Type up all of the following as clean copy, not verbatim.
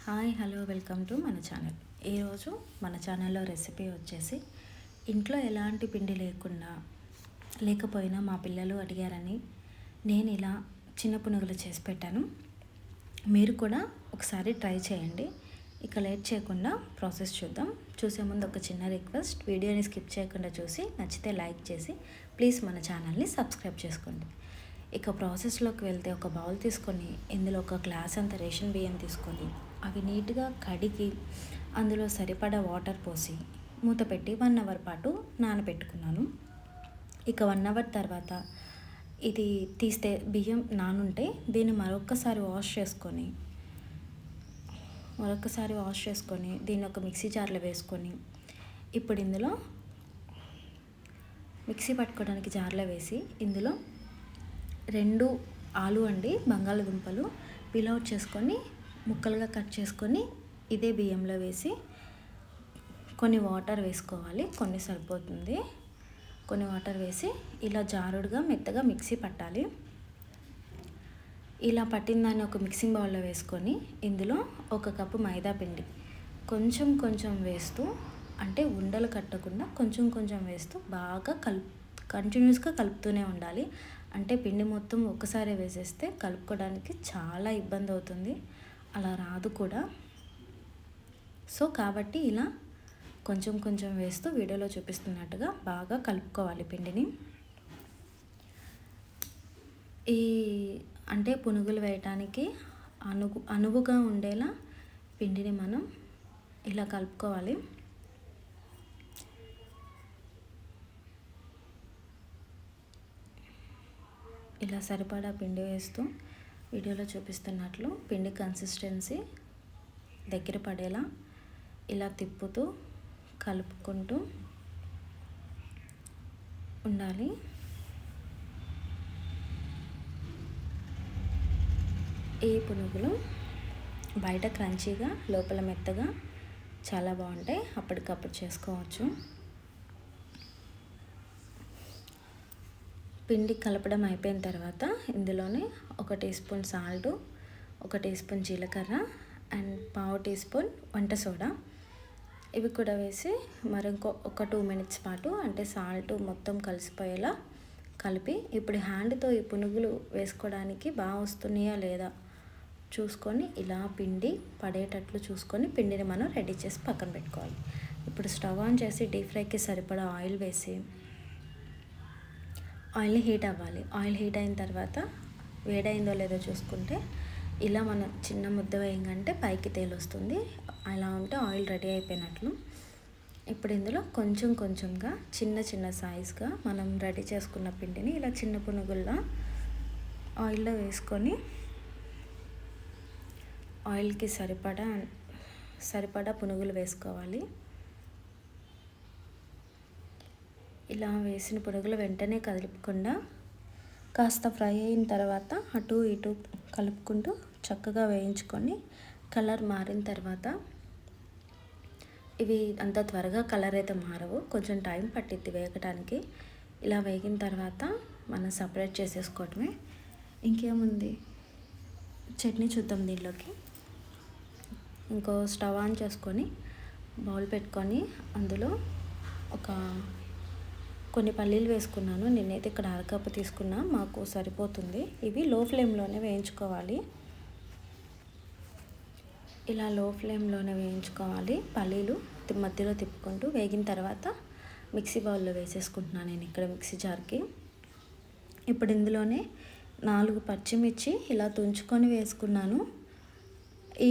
Hi hello welcome to మన channel. ఈరోజు మన ఛానల్లో రెసిపీ వచ్చేసి ఇంట్లో ఎలాంటి పిండి లేకపోయినా మా పిల్లలు అడిగారని నేను ఇలా చిన్న పునుగులు చేసి పెట్టాను. మీరు కూడా ఒకసారి ట్రై చేయండి. ఇక లేట్ చేయకుండా ప్రాసెస్ చూద్దాం. చూసే ముందు ఒక చిన్న రిక్వెస్ట్, వీడియోని స్కిప్ చేయకుండా చూసి నచ్చితే లైక్ చేసి ప్లీజ్ మన ఛానల్ని సబ్స్క్రైబ్ చేసుకోండి. ఇక ప్రాసెస్లోకి వెళ్తే ఒక బౌల్ తీసుకొని ఇందులో ఒక గ్లాస్ అంత రేషన్ బియ్యం తీసుకొని అవి నీట్గా కడిగి అందులో సరిపడా వాటర్ పోసి మూత పెట్టి 1 అవర్ పాటు నానబెట్టుకున్నాను. ఇక 1 అవర్ తర్వాత ఇది తీస్తే బియ్యం నానుంటే దీన్ని మరొకసారి వాష్ చేసుకొని దీన్ని ఒక మిక్సీ జార్లో వేసుకొని ఇప్పుడు ఇందులో మిక్సీ పట్టుకోవడానికి జార్లో వేసి ఇందులో 2 ఆలు బంగాళదుంపలు పీల్ అవుట్ చేసుకొని ముక్కలుగా కట్ చేసుకొని ఇదే బియ్యంలో వేసి కొన్ని వాటర్ వేసుకోవాలి. కొన్ని సరిపోతుంది. కొన్ని వాటర్ వేసి ఇలా జారుడుగా మెత్తగా మిక్సీ పట్టాలి. ఇలా పట్టిన దాన్ని ఒక మిక్సింగ్ బౌల్లో వేసుకొని ఇందులో 1 కప్పు మైదా పిండి కొంచెం వేస్తూ, అంటే ఉండలు కట్టకుండా కొంచెం వేస్తూ బాగా కంటిన్యూస్గా కలుపుతూనే ఉండాలి. అంటే పిండి మొత్తం ఒక్కసారి వేసేస్తే కలుపుకోవడానికి చాలా ఇబ్బంది అవుతుంది, అలా రాదు కూడా. సో కాబట్టి ఇలా కొంచెం వేస్తూ వీడియోలో చూపిస్తున్నట్టుగా బాగా కలుపుకోవాలి పిండిని. ఈ అంటే పునుగులు వేయటానికి అనువుగా ఉండేలా పిండిని మనం ఇలా కలుపుకోవాలి. ఇలా సరిపడా పిండి వేస్తూ వీడియోలో చూపిస్తున్నట్లు పిండి కన్సిస్టెన్సీ దగ్గర పడేలా ఇలా తిప్పుతూ కలుపుకుంటూ ఉండాలి. ఈ పునుగులు బయట క్రంచీగా లోపల మెత్తగా చాలా బాగుంటాయి. అప్పటికప్పుడు చేసుకోవచ్చు. పిండి కలపడం అయిపోయిన తర్వాత ఇందులోనే 1 teaspoon salt, 1 teaspoon జీలకర్ర అండ్ 1/2 టీ స్పూన్ వంట సోడా ఇవి కూడా వేసి మరొక 2 మినిట్స్ పాటు అంటే సాల్ట్ మొత్తం కలిసిపోయేలా కలిపి ఇప్పుడు హ్యాండ్తో ఈ పునుగులు వేసుకోవడానికి బాగా వస్తున్నాయా లేదా చూసుకొని ఇలా పిండి పడేటట్లు చూసుకొని పిండిని మనం రెడీ చేసి పక్కన పెట్టుకోవాలి. ఇప్పుడు స్టవ్ ఆన్ చేసి డీప్ ఫ్రైకి సరిపడా ఆయిల్ వేసి ఆయిల్ హీట్ అవ్వాలి. ఆయిల్ హీట్ అయిన తర్వాత వేడైందో లేదో చూసుకుంటే ఇలా మనం చిన్న ముద్ద వేయంగానే పైకి తేలొస్తుంది. అలా ఉంటే ఆయిల్ రెడీ అయిపోయినట్లు. ఇప్పుడు ఇందులో కొంచెంగా చిన్న సైజ్గా మనం రెడీ చేసుకున్న పిండిని ఇలా చిన్న పునుగుల్లా ఆయిల్లో వేసుకొని ఆయిల్కి సరిపడా పునుగులు వేసుకోవాలి. ఇలా వేసిన పునుగులు వెంటనే కలుపుకుండా కాస్త ఫ్రై అయిన తర్వాత అటు ఇటు కలుపుకుంటూ చక్కగా వేయించుకొని కలర్ మారిన తర్వాత, ఇవి అంత త్వరగా కలర్ అయితే మారవు, కొంచెం టైం పట్టిద్ది వేగటానికి. ఇలా వేగిన తర్వాత మనం సపరేట్ చేసేసుకోవటమే. ఇంకేముంది, చట్నీ చూద్దాం. దీనిలోకి ఇంకో స్టవ్ ఆన్ చేసుకొని బౌల్ పెట్టుకొని అందులో కొన్ని పల్లీలు వేసుకున్నాను. నేనైతే ఇక్కడ 1/2 కప్పు తీసుకున్నా, మాకు సరిపోతుంది. ఇవి లో ఫ్లేమ్లోనే వేయించుకోవాలి. ఇలా లో ఫ్లేమ్లోనే వేయించుకోవాలి. పల్లీలు మధ్యలో తిప్పుకుంటూ వేగిన తర్వాత మిక్సీ బౌల్లో వేసేసుకుంటున్నాను నేను ఇక్కడ మిక్సీ జార్కి. ఇప్పుడు ఇందులోనే 4 పచ్చిమిర్చి ఇలా తుంచుకొని వేసుకున్నాను.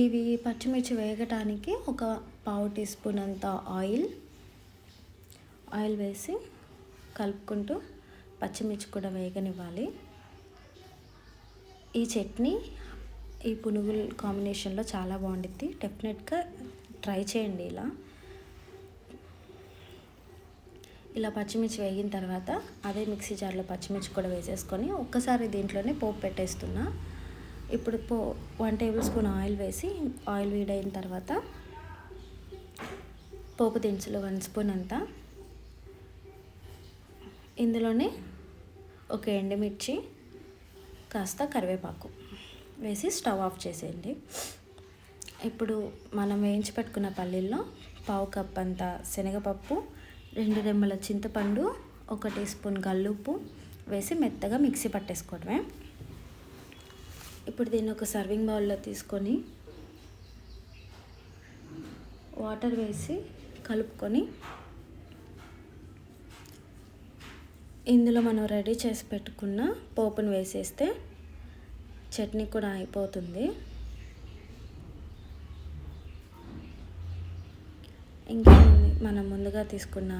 ఇవి పచ్చిమిర్చి వేగటానికి 1/2 టీ స్పూన్ అంత ఆయిల్ వేసి కలుపుకుంటూ పచ్చిమిర్చి కూడా వేగనివ్వాలి. ఈ చట్నీ ఈ పునుగుల కాంబినేషన్లో చాలా బాగుంటుంది. డెఫినెట్గా ట్రై చేయండి. ఇలా పచ్చిమిర్చి వేగిన తర్వాత అదే మిక్సీ జార్లో పచ్చిమిర్చి కూడా వేసేసుకొని ఒక్కసారి దీంట్లోనే పోపు పెట్టేస్తున్నా. ఇప్పుడు 1 టేబుల్ స్పూన్ ఆయిల్ వేసి ఆయిల్ వేడైన తర్వాత పోపు దినుసులు 1 స్పూన్ అంతా, ఇందులోనే 1 ఎండుమిర్చి, కాస్త కరివేపాకు వేసి స్టవ్ ఆఫ్ చేసేయండి. ఇప్పుడు మనం వేయించి పెట్టుకున్న పల్లీల్లో పావు కప్ అంత శనగపప్పు, 2 రెమ్మల చింతపండు, 1 టీ స్పూన్ గల్లుప్పు వేసి మెత్తగా మిక్సీ పట్టేసుకోవడమే. ఇప్పుడు దీన్ని ఒక సర్వింగ్ బౌల్లో తీసుకొని వాటర్ వేసి కలుపుకొని ఇందులో మనం రెడీ చేసి పెట్టుకున్న పోపును వేసేస్తే చట్నీ కూడా అయిపోతుంది. ఇంకా మనం ముందుగా తీసుకున్న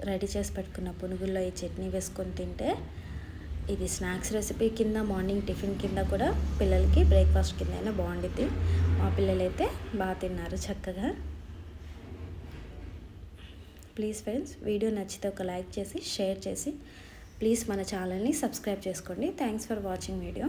రెడీ చేసి పెట్టుకున్న పునుగుల్లో ఈ చట్నీ వేసుకొని తింటే ఇది స్నాక్స్ రెసిపీ కింద, మార్నింగ్ టిఫిన్ కింద కూడా పిల్లలకి బ్రేక్ఫాస్ట్ కింద అయినా బాగుంటుంది. మా పిల్లలైతే బాగా తిన్నారు చక్కగా. ప్లీజ్ ఫ్రెండ్స్, వీడియో నచ్చితే ఒక లైక్ చేసి షేర్ చేసి ప్లీజ్ మన ఛానల్ని సబ్స్క్రైబ్ చేసుకోండి. Thanks for watching video.